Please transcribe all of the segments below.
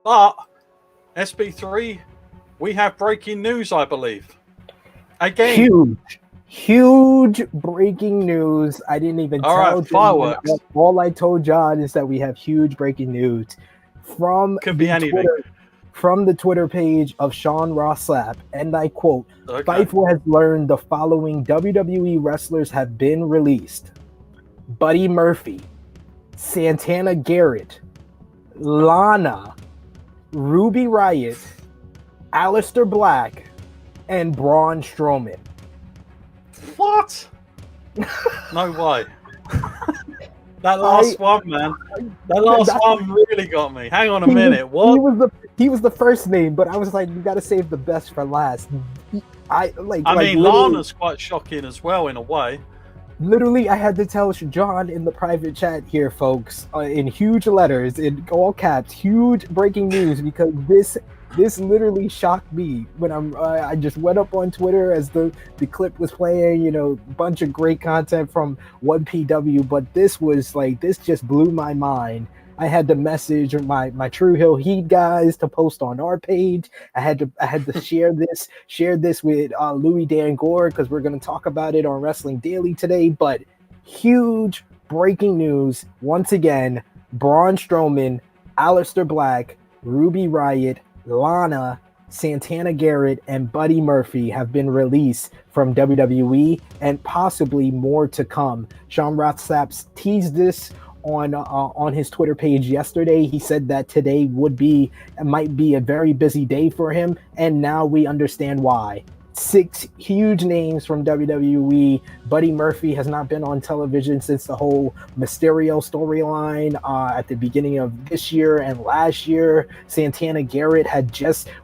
But SB3, we have breaking news, I believe. Again. Huge breaking news. I didn't even tell John. All I told John is that we have huge breaking news from the Twitter page of Sean Ross Sapp, and I quote, Fightful has learned the following WWE wrestlers have been released: Buddy Murphy, Santana Garrett, Lana, Ruby Riott, Aleister Black, and Braun Strowman. What? No way. That last one, man. That last one really got me. Hang on a minute. What? He was the first name, but I was like, you got to save the best for last. I mean, Lana's quite shocking as well in a way. Literally, I had to tell John in the private chat here, folks, in huge letters, in all caps, huge breaking news, because this literally shocked me when I just went up on Twitter as the clip was playing, you know, bunch of great content from 1PW, but this just blew my mind. I had to message my True Hill Heat guys to post on our page. I had to share this with Louis Dan Gore, because we're going to talk about it on Wrestling Daily today. But huge breaking news once again: Braun Strowman, Aleister Black, Ruby Riott, Lana, Santana Garrett, and Buddy Murphy have been released from WWE, and possibly more to come. Sean Ross Sapp teased this on his Twitter page yesterday. He said that today might be a very busy day for him, and now we understand why. 6 huge names from WWE. Buddy Murphy has not been on television since the whole Mysterio storyline at the beginning of this year and last year. Santana Garrett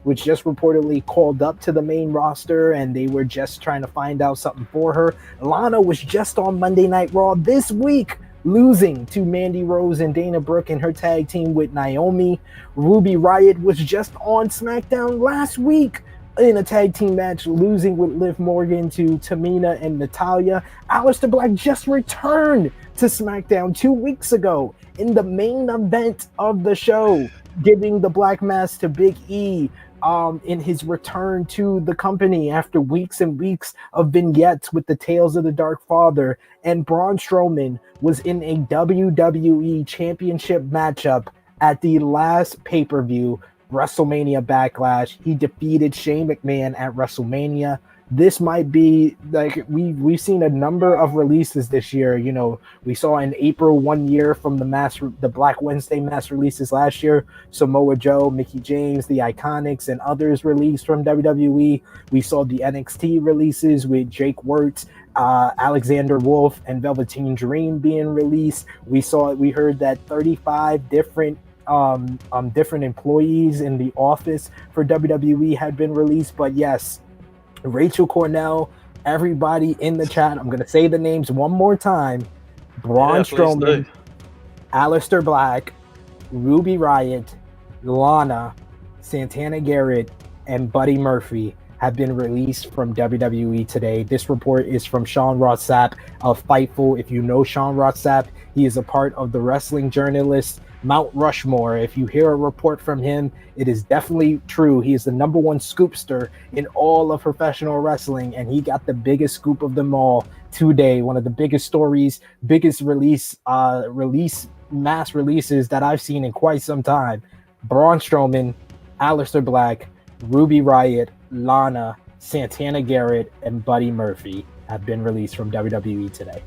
was just reportedly called up to the main roster, and they were just trying to find out something for her. Lana was just on Monday Night Raw this week, losing to Mandy Rose and Dana Brooke in her tag team with Naomi. Ruby Riott was just on SmackDown last week in a tag team match, losing with Liv Morgan to Tamina and Natalya. Aleister Black just returned to SmackDown 2 weeks ago in the main event of the show, giving the Black Mass to Big E in his return to the company after weeks and weeks of vignettes with the Tales of the Dark Father. And Braun Strowman was in a WWE Championship matchup at the last pay-per-view, WrestleMania Backlash. He defeated Shane McMahon at WrestleMania. This might be like we've seen a number of releases this year. You know, we saw in April 1 year from the Black Wednesday mass releases last year, Samoa Joe, Mickie James, the Iconics, and others released from WWE. We saw the NXT releases with Jake Wirtz, Alexander Wolf, and Velveteen Dream being released. We heard that 35 different employees in the office for WWE had been released. But yes, Rachel Cornell, everybody in the chat, I'm going to say the names one more time: Braun Strowman, Aleister Black, Ruby Riott, Lana, Santana Garrett, and Buddy Murphy have been released from WWE today. This report is from Sean Ross Sapp of Fightful. If you know Sean Ross Sapp, he is a part of the Wrestling Journalist Mount Rushmore. If you hear a report from him, it is definitely true. He is the number one scoopster in all of professional wrestling, and he got the biggest scoop of them all today. One of the biggest stories, biggest mass releases that I've seen in quite some time. Braun Strowman, Aleister Black, Ruby Riott, Lana, Santana Garrett, and Buddy Murphy have been released from WWE today.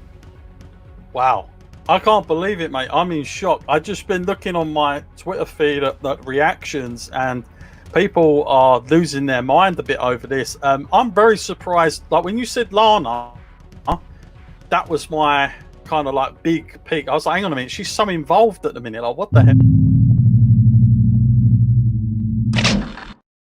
Wow. I can't believe it, mate. I'm in shock. I've just been looking on my Twitter feed at the reactions, and people are losing their mind a bit over this. I'm very surprised. Like when you said Lana, that was my kind of like big peak. I was like, hang on a minute, she's so involved at the minute. Like, what the heck?